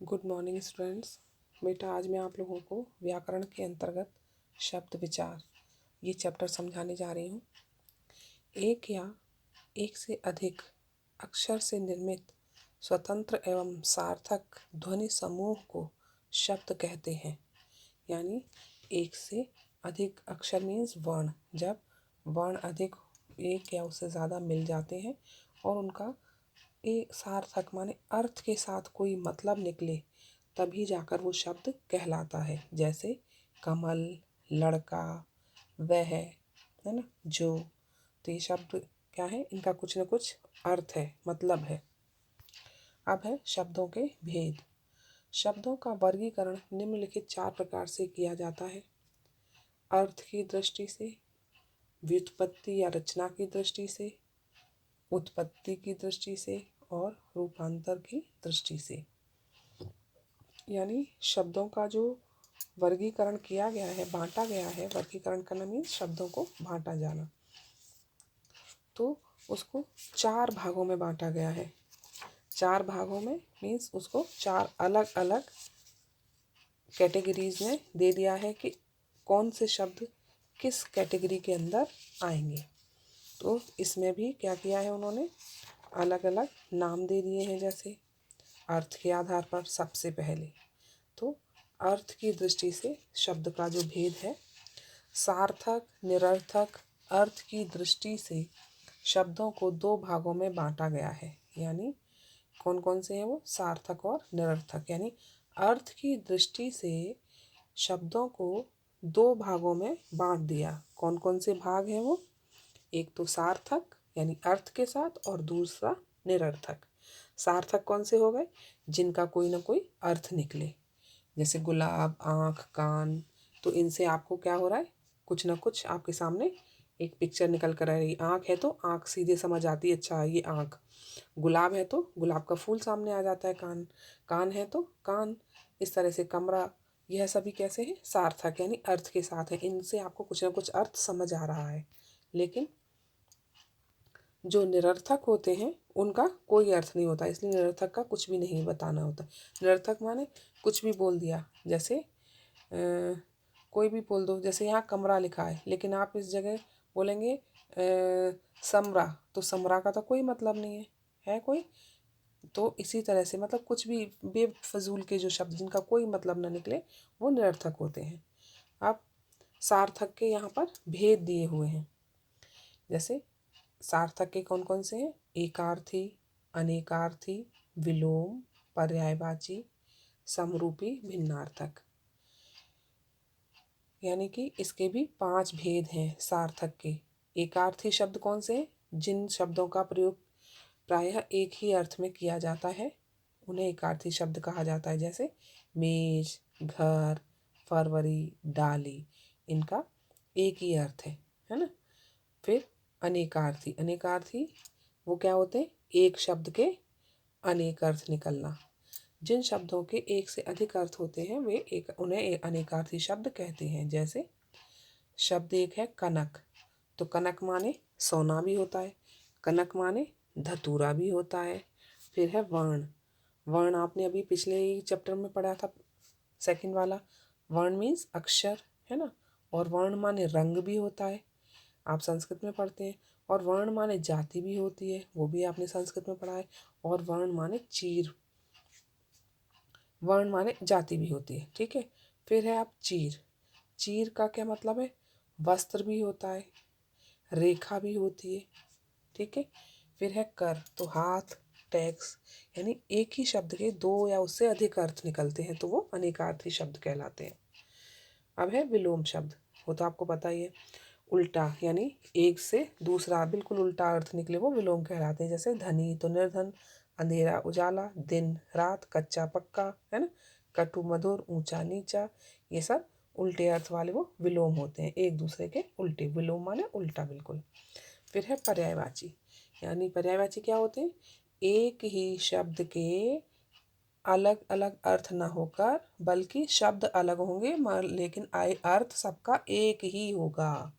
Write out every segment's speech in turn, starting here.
Good morning students. बेटा आज मैं आप लोगों को व्याकरण के अंतर्गत शब्द विचार ये चैप्टर समझाने जा रही हूँ। एक या एक से अधिक अक्षर से निर्मित स्वतंत्र एवं सार्थक ध्वनि समूह को शब्द कहते हैं। यानी एक से अधिक अक्षर मीन्स वर्ण, जब वर्ण अधिक एक या उससे ज़्यादा मिल जाते हैं और उनका एक सार्थक माने अर्थ के साथ कोई मतलब निकले, तभी जाकर वो शब्द कहलाता है। जैसे कमल, लड़का, वह, है ना, जो। तो ये शब्द क्या है, इनका कुछ न कुछ अर्थ है, मतलब है। अब है शब्दों के भेद। शब्दों का वर्गीकरण निम्नलिखित 4 प्रकार से किया जाता है। अर्थ की दृष्टि से, व्युत्पत्ति या रचना की दृष्टि से, उत्पत्ति की दृष्टि से और रूपांतर की दृष्टि से। यानी शब्दों का जो वर्गीकरण किया गया है, बांटा गया है, वर्गीकरण करना मीन्स शब्दों को बांटा जाना, तो उसको 4 भागों में बांटा गया है। 4 भागों में मीन्स उसको 4 अलग अलग कैटेगरीज में दे दिया है कि कौन से शब्द किस कैटेगरी के अंदर आएंगे। तो इसमें भी क्या किया है उन्होंने, अलग अलग नाम दे दिए हैं। जैसे अर्थ के आधार पर सबसे पहले तो अर्थ की दृष्टि से शब्द का जो भेद है, सार्थक, निरर्थक। अर्थ की दृष्टि से शब्दों को 2 भागों में बांटा गया है। यानी कौन कौन से हैं वो, सार्थक और निरर्थक। यानी अर्थ की दृष्टि से शब्दों को 2 भागों में बांट दिया। कौन कौन से भाग हैं वो, एक तो सार्थक यानी अर्थ के साथ, और दूसरा निरर्थक। सार्थक कौन से हो गए, जिनका कोई ना कोई अर्थ निकले, जैसे गुलाब, आँख, कान। तो इनसे आपको क्या हो रहा है, कुछ ना कुछ आपके सामने एक पिक्चर निकल कर आ रही। आँख है तो आँख सीधे समझ आती है, अच्छा ये आँख। गुलाब है तो गुलाब का फूल सामने आ जाता है। कान, कान है तो कान। इस तरह से कमरा, यह सभी कैसे हैं, सार्थक यानी अर्थ के साथ है। इनसे आपको कुछ ना कुछ अर्थ समझ आ रहा है। लेकिन जो निरर्थक होते हैं उनका कोई अर्थ नहीं होता, इसलिए निरर्थक का कुछ भी नहीं बताना होता। निरर्थक माने कुछ भी बोल दिया, जैसे कोई भी बोल दो। जैसे यहाँ कमरा लिखा है, लेकिन आप इस जगह बोलेंगे समरा, तो समरा का तो कोई मतलब नहीं है कोई। तो इसी तरह से मतलब कुछ भी बेफजूल के जो शब्द जिनका कोई मतलब ना निकले, वो निरर्थक होते हैं। अब सार्थक के यहाँ पर भेद दिए हुए हैं। जैसे सार्थक के कौन कौन से हैं, एकार्थी, अनेकार्थी, विलोम, पर्यायवाची, समरूपी, भिन्नार्थक। यानी कि इसके भी 5 भेद हैं सार्थक के। एकार्थी शब्द कौन से हैं, जिन शब्दों का प्रयोग प्रायः एक ही अर्थ में किया जाता है, उन्हें एकार्थी शब्द कहा जाता है। जैसे मेज, घर, फरवरी, डाली, इनका एक ही अर्थ है ना। फिर अनेकार्थी, अनेकार्थी वो क्या होते हैं, एक शब्द के अनेक अर्थ निकलना। जिन शब्दों के एक से अधिक अर्थ होते हैं वे उन्हें अनेकार्थी शब्द कहते हैं। जैसे शब्द एक है कनक, तो कनक माने सोना भी होता है, कनक माने धतूरा भी होता है। फिर है वर्ण, वर्ण आपने अभी पिछले ही चैप्टर में पढ़ा था, सेकंड वाला। वर्ण मीन्स अक्षर, है ना। और वर्ण माने रंग भी होता है, आप संस्कृत में पढ़ते हैं। और वर्ण माने जाति भी होती है, वो भी आपने संस्कृत में पढ़ा है। और वर्ण माने चीर, वर्ण माने जाति भी होती है, ठीक है। फिर है आप चीर, चीर का क्या मतलब है, वस्त्र भी होता है, रेखा भी होती है, ठीक है। फिर है कर, तो हाथ, टैक्स। यानी एक ही शब्द के 2 या उससे अधिक अर्थ निकलते हैं तो वो अनेकार्थी शब्द कहलाते हैं। अब है विलोम शब्द, वो तो आपको पता ही है, उल्टा यानी एक से दूसरा बिल्कुल उल्टा अर्थ निकले वो विलोम कहलाते हैं। जैसे धनी तो निर्धन, अंधेरा उजाला, दिन रात, कच्चा पक्का, है ना, कटु मधुर, ऊंचा नीचा। ये सब उल्टे अर्थ वाले वो विलोम होते हैं, एक दूसरे के उल्टे। विलोम माने उल्टा बिल्कुल। फिर है पर्यायवाची, यानी पर्यायवाची क्या होते हैं, एक ही शब्द के अलग अलग अर्थ ना होकर बल्कि शब्द अलग होंगे लेकिन अर्थ सबका एक ही होगा।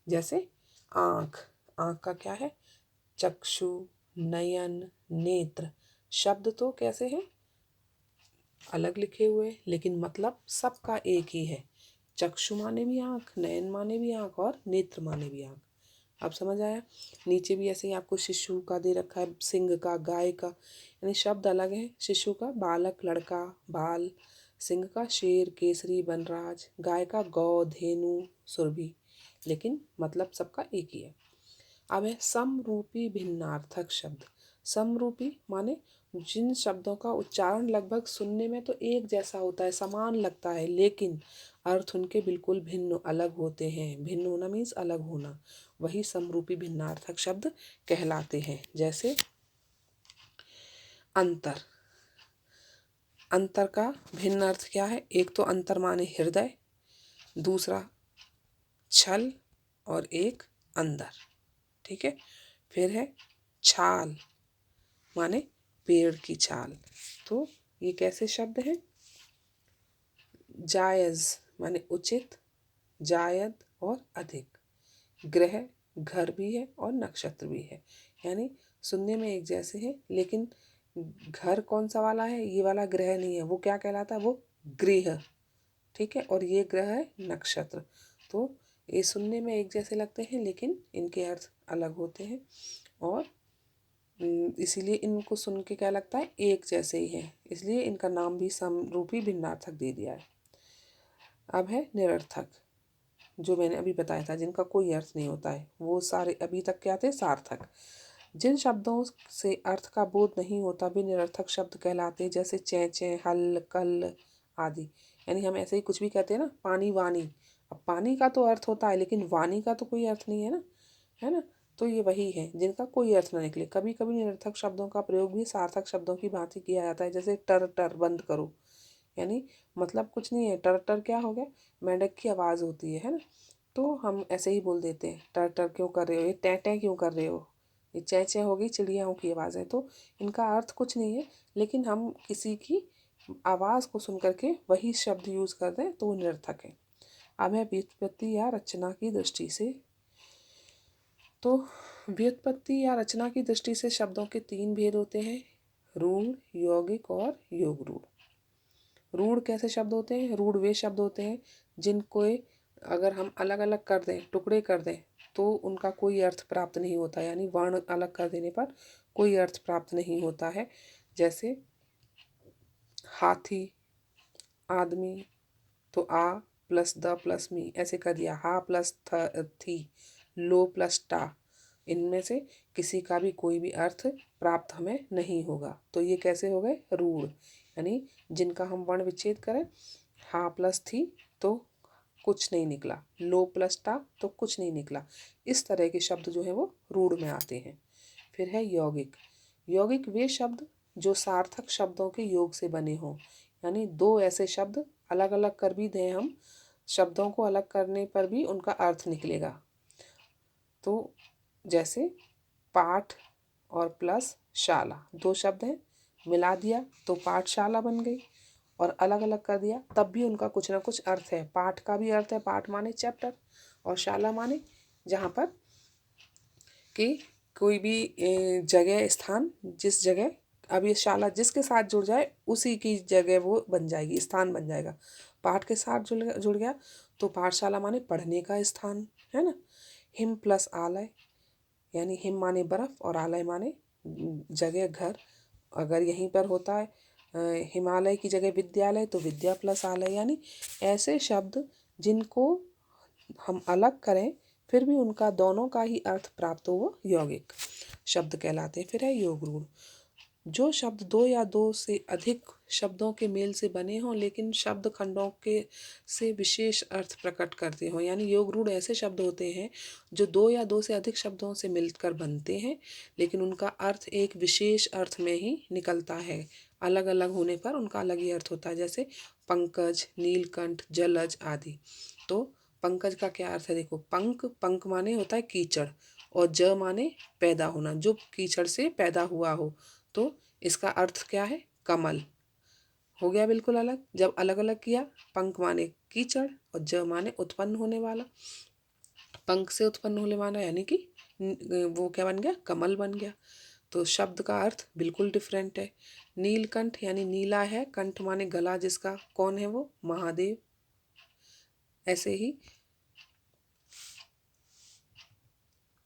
जैसे आँख, आँख का क्या है, चक्षु, नयन, नेत्र। शब्द तो कैसे हैं, अलग लिखे हुए लेकिन मतलब सबका एक ही है। चक्षु माने भी आँख, नयन माने भी आँख और नेत्र माने भी आँख। अब समझ आया। नीचे भी ऐसे ही आपको शिशु का दे रखा है, सिंह का, गाय का, यानी शब्द अलग है। शिशु का बालक, लड़का, बाल, सिंह का शेर, केसरी, वनराज, गाय का गौ, धेनु, सुरभि, लेकिन मतलब सबका एक ही है। अब है समरूपी भिन्नार्थक शब्द। समरूपी माने जिन शब्दों का उच्चारण लगभग सुनने में तो एक जैसा होता है, समान लगता है, लेकिन अर्थ उनके बिल्कुल भिन्न अलग होते हैं। भिन्न होना मीन्स अलग होना, वही समरूपी भिन्नार्थक शब्द कहलाते हैं। जैसे अंतर। अंतर का भिन्न अर्थ क्या है? एक तो अंतर माने हृदय, दूसरा छल और एक अंदर। ठीक है। फिर है छाल माने पेड़ की छाल। तो ये कैसे शब्द हैं? जायज माने उचित, जायद और अधिक। ग्रह घर भी है और नक्षत्र भी है, यानी सुनने में एक जैसे हैं, लेकिन घर कौन सा वाला है? ये वाला ग्रह नहीं है, वो क्या कहलाता है? वो गृह। ठीक है। और ये ग्रह है नक्षत्र। तो ये सुनने में एक जैसे लगते हैं लेकिन इनके अर्थ अलग होते हैं, और इसीलिए इनको सुन के क्या लगता है? एक जैसे ही है, इसलिए इनका नाम भी समरूपी भिन्नार्थक दे दिया है। अब है निरर्थक, जो मैंने अभी बताया था, जिनका कोई अर्थ नहीं होता है। वो सारे अभी तक क्या थे? सार्थक। जिन शब्दों से अर्थ का बोध नहीं होता वे निरर्थक शब्द कहलाते हैं। जैसे चैं, हल, कल आदि। यानी हम ऐसे ही कुछ भी कहते हैं ना, पानी, वाणी। अब पानी का तो अर्थ होता है लेकिन वाणी का तो कोई अर्थ नहीं है ना, है ना। तो ये वही है जिनका कोई अर्थ ना निकले। कभी कभी निरर्थक शब्दों का प्रयोग भी सार्थक शब्दों की भांति किया जाता है। जैसे टर टर, बंद करो, यानी मतलब कुछ नहीं है। टर टर क्या हो गया? मेंढक की आवाज़ होती है ना। तो हम ऐसे ही बोल देते हैं, टर टर क्यों कर रहे हो, ये टैं टैं क्यों कर रहे हो, ये चैं चैं हो गई, चिड़ियाओं की आवाज़ है। तो इनका अर्थ कुछ नहीं है, लेकिन हम किसी की आवाज़ को सुन करके वही शब्द यूज़ कर दें तो वो निरर्थक है। अब है व्युत्पत्ति या रचना की दृष्टि से। तो व्युत्पत्ति या रचना की दृष्टि से शब्दों के तीन भेद होते हैं: रूढ़, यौगिक और योग रूढ़। रूढ़ कैसे शब्द होते हैं? रूढ़ वे शब्द होते हैं जिनको अगर हम अलग अलग कर दें, टुकड़े कर दें, तो उनका कोई अर्थ प्राप्त नहीं होता, यानी वर्ण अलग कर देने पर कोई अर्थ प्राप्त नहीं होता है। जैसे हाथी, आदमी, तो आ प्लस द प्लस मी ऐसे कर दिया, हा प्लस थी, लो प्लस टा। इनमें से किसी का भी कोई भी अर्थ प्राप्त हमें नहीं होगा। तो ये कैसे हो गए? रूढ़। यानी जिनका हम वर्ण विच्छेद करें, हा प्लस थी तो कुछ नहीं निकला, लो प्लस टा तो कुछ नहीं निकला। इस तरह के शब्द जो है वो रूढ़ में आते हैं। फिर है यौगिक। यौगिक वे शब्द जो सार्थक शब्दों के योग से बने हों, यानी दो ऐसे शब्द अलग अलग कर भी दें हम, शब्दों को अलग करने पर भी उनका अर्थ निकलेगा। तो जैसे पाठ और प्लस शाला, दो शब्द हैं, मिला दिया तो पाठशाला बन गई, और अलग अलग कर दिया तब भी उनका कुछ ना कुछ अर्थ है। पाठ का भी अर्थ है, पाठ माने चैप्टर, और शाला माने जहाँ पर कि कोई भी जगह, स्थान, जिस जगह अब ये शाला जिसके साथ जुड़ जाए उसी की जगह वो बन जाएगी, स्थान बन जाएगा। पाठ के साथ जुड़ गया तो पाठशाला माने पढ़ने का स्थान, है ना। हिम प्लस आलय, यानी हिम माने बर्फ और आलय माने जगह, घर। अगर यहीं पर होता है हिमालय की जगह विद्यालय तो विद्या प्लस आलय। यानी ऐसे शब्द जिनको हम अलग करें फिर भी उनका दोनों का ही अर्थ प्राप्त हो, वो यौगिक शब्द कहलाते हैं। फिर है योग रूढ़। जो शब्द दो या दो से अधिक शब्दों के मेल से बने हों लेकिन शब्द खंडों के से विशेष अर्थ प्रकट करते हों, यानी योग रूढ़ ऐसे शब्द होते हैं जो दो या दो से अधिक शब्दों से मिलकर बनते हैं लेकिन उनका अर्थ एक विशेष अर्थ में ही निकलता है। अलग अलग होने पर उनका अलग ही अर्थ होता है। जैसे पंकज, नीलकंठ, जलज आदि। तो पंकज का क्या अर्थ है? देखो, पंक, पंक माने होता है कीचड़, और ज माने पैदा होना, जो कीचड़ से पैदा हुआ हो। तो इसका अर्थ क्या है? कमल। हो गया बिल्कुल अलग। जब अलग अलग किया, पंख माने कीचड़ और ज माने उत्पन्न होने वाला, पंख से उत्पन्न होने वाला, यानी कि वो क्या बन गया? कमल बन गया। तो शब्द का अर्थ बिल्कुल डिफरेंट है। नीलकंठ यानी नीला है, कंठ माने गला जिसका, कौन है वो? महादेव। ऐसे ही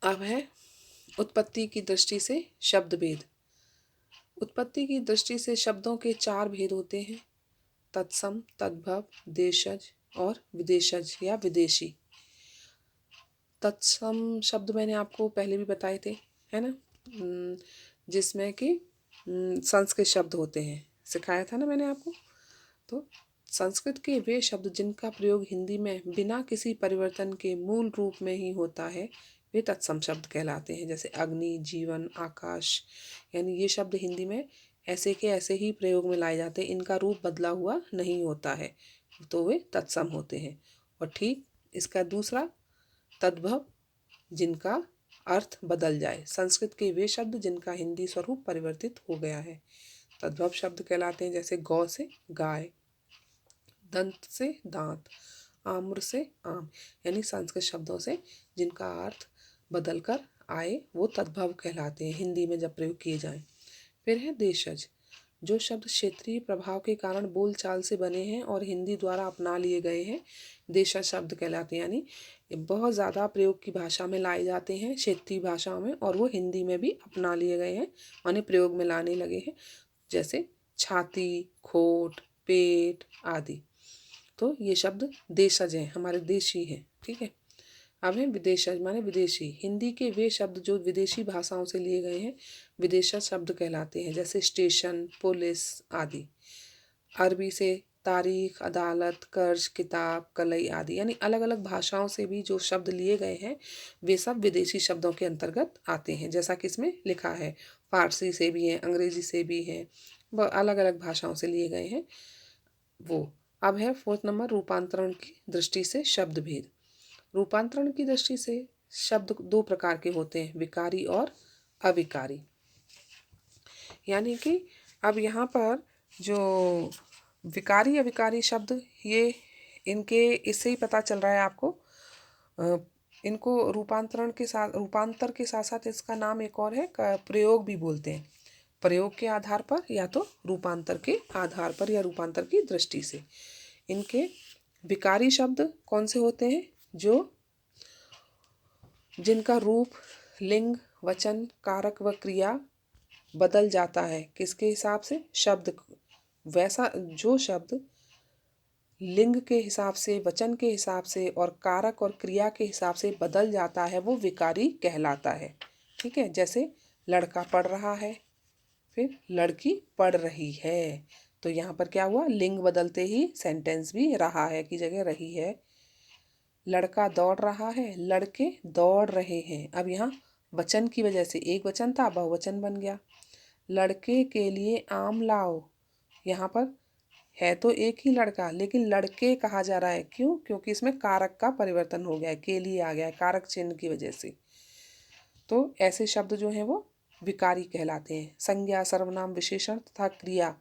अब है उत्पत्ति की दृष्टि से शब्द भेद। उत्पत्ति की दृष्टि से शब्दों के 4 भेद होते हैं, तत्सम, तद्भव, देशज और विदेशज या विदेशी। तत्सम शब्द मैंने आपको पहले भी बताए थे, है ना, जिसमें कि संस्कृत शब्द होते हैं, सिखाया था ना मैंने आपको। तो संस्कृत के वे शब्द जिनका प्रयोग हिंदी में बिना किसी परिवर्तन के मूल रूप में ही होता है, वे तत्सम शब्द कहलाते हैं। जैसे अग्नि, जीवन, आकाश, यानी ये शब्द हिंदी में ऐसे के ऐसे ही प्रयोग में लाए जाते हैं, इनका रूप बदला हुआ नहीं होता है, तो वे तत्सम होते हैं। और ठीक इसका दूसरा तद्भव, जिनका अर्थ बदल जाए। संस्कृत के वे शब्द जिनका हिंदी स्वरूप परिवर्तित हो गया है, तद्भव शब्द कहलाते हैं। जैसे गौ से गाय, दंत से दांत, आम्र से आम, यानी संस्कृत शब्दों से जिनका अर्थ बदल कर आए वो तद्भव कहलाते हैं हिंदी में जब प्रयोग किए जाएं। फिर है देशज, जो शब्द क्षेत्रीय प्रभाव के कारण बोलचाल से बने हैं और हिंदी द्वारा अपना लिए गए हैं, देशज शब्द कहलाते हैं। यानी बहुत ज़्यादा प्रयोग की भाषा में लाए जाते हैं, क्षेत्रीय भाषा में, और वो हिंदी में भी अपना लिए गए हैं, माने प्रयोग में लाने लगे हैं। जैसे छाती, खोट, पेट आदि। तो ये शब्द देशज हैं, हमारे देशी हैं, ठीक है। अब है विदेशज माने विदेशी। हिंदी के वे शब्द जो विदेशी भाषाओं से लिए गए हैं विदेशज शब्द कहलाते हैं। जैसे स्टेशन, पुलिस आदि। अरबी से तारीख, अदालत, कर्ज, किताब, कलई आदि, यानी अलग अलग भाषाओं से भी जो शब्द लिए गए हैं वे सब विदेशी शब्दों के अंतर्गत आते हैं। जैसा कि इसमें लिखा है, फारसी से भी हैं, अंग्रेजी से भी हैं, अलग अलग भाषाओं से लिए गए हैं वो। अब है 4th नंबर, रूपांतरण की दृष्टि से शब्द भेद। रूपांतरण की दृष्टि से शब्द 2 प्रकार के होते हैं, विकारी और अविकारी। यानी कि अब यहाँ पर जो विकारी अविकारी शब्द, ये इनके इससे ही पता चल रहा है आपको, इनको रूपांतर के साथ साथ इसका नाम एक और है, प्रयोग भी बोलते हैं। प्रयोग के आधार पर या तो रूपांतर के आधार पर या रूपांतर की दृष्टि से। इनके विकारी शब्द कौन से होते हैं? जो जिनका रूप, लिंग, वचन, कारक व क्रिया बदल जाता है। किसके हिसाब से? शब्द। वैसा जो शब्द लिंग के हिसाब से, वचन के हिसाब से और कारक और क्रिया के हिसाब से बदल जाता है वो विकारी कहलाता है, ठीक है। जैसे लड़का पढ़ रहा है, फिर लड़की पढ़ रही है, तो यहाँ पर क्या हुआ? लिंग बदलते ही सेंटेंस भी रहा है की जगह रही है। लड़का दौड़ रहा है, लड़के दौड़ रहे हैं। अब यहाँ वचन की वजह से एक वचन था, बहुवचन बन गया। लड़के के लिए आम लाओ, यहाँ पर है तो एक ही लड़का लेकिन लड़के कहा जा रहा है, क्यों? क्योंकि इसमें कारक का परिवर्तन हो गया है, के लिए आ गया है कारक चिन्ह की वजह से। तो ऐसे शब्द जो हैं वो विकारी कहलाते हैं। संज्ञा, सर्वनाम, विशेषण तथा क्रिया,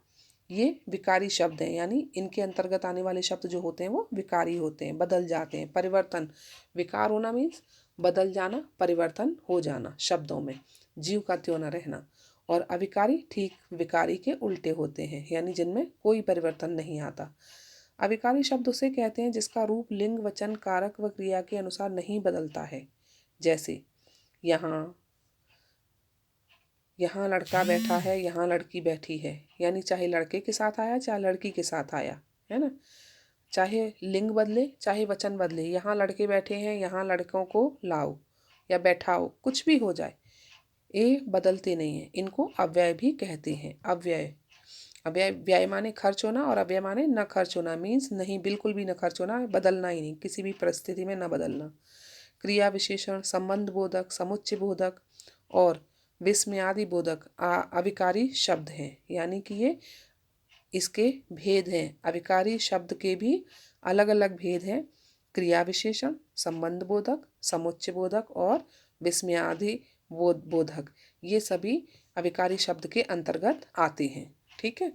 ये विकारी शब्द हैं, यानी इनके अंतर्गत आने वाले शब्द जो होते हैं वो विकारी होते हैं, बदल जाते हैं। परिवर्तन, विकार होना मीन्स बदल जाना, परिवर्तन हो जाना शब्दों में, जीव का त्यों न रहना। और अविकारी ठीक विकारी के उल्टे होते हैं, यानी जिनमें कोई परिवर्तन नहीं आता। अविकारी शब्द उसे कहते हैं जिसका रूप, लिंग, वचन, कारक व क्रिया के अनुसार नहीं बदलता है। जैसे यहाँ लड़का बैठा है, यहाँ लड़की बैठी है, यानी चाहे लड़के के साथ आया चाहे लड़की के साथ आया, है ना, चाहे लिंग बदले चाहे वचन बदले, यहाँ लड़के बैठे हैं, यहाँ लड़कों को लाओ या बैठाओ, कुछ भी हो जाए, ये बदलते नहीं हैं। इनको अव्यय भी कहते हैं। अव्यय, व्यय माने खर्च होना और अव्यय माने न खर्च होना, मीन्स नहीं, बिल्कुल भी न खर्च होना, बदलना ही नहीं, किसी भी परिस्थिति में न बदलना। क्रिया विशेषण, संबंध बोधक, समुच्चय बोधक और विस्मयादि बोधक अविकारी शब्द हैं, यानी कि ये इसके भेद हैं। अविकारी शब्द के भी अलग अलग भेद हैं। क्रिया विशेषण, संबंध बोधक, समुच्चय बोधक और विस्मयादि बोधक, ये सभी अविकारी शब्द के अंतर्गत आते हैं, ठीक है।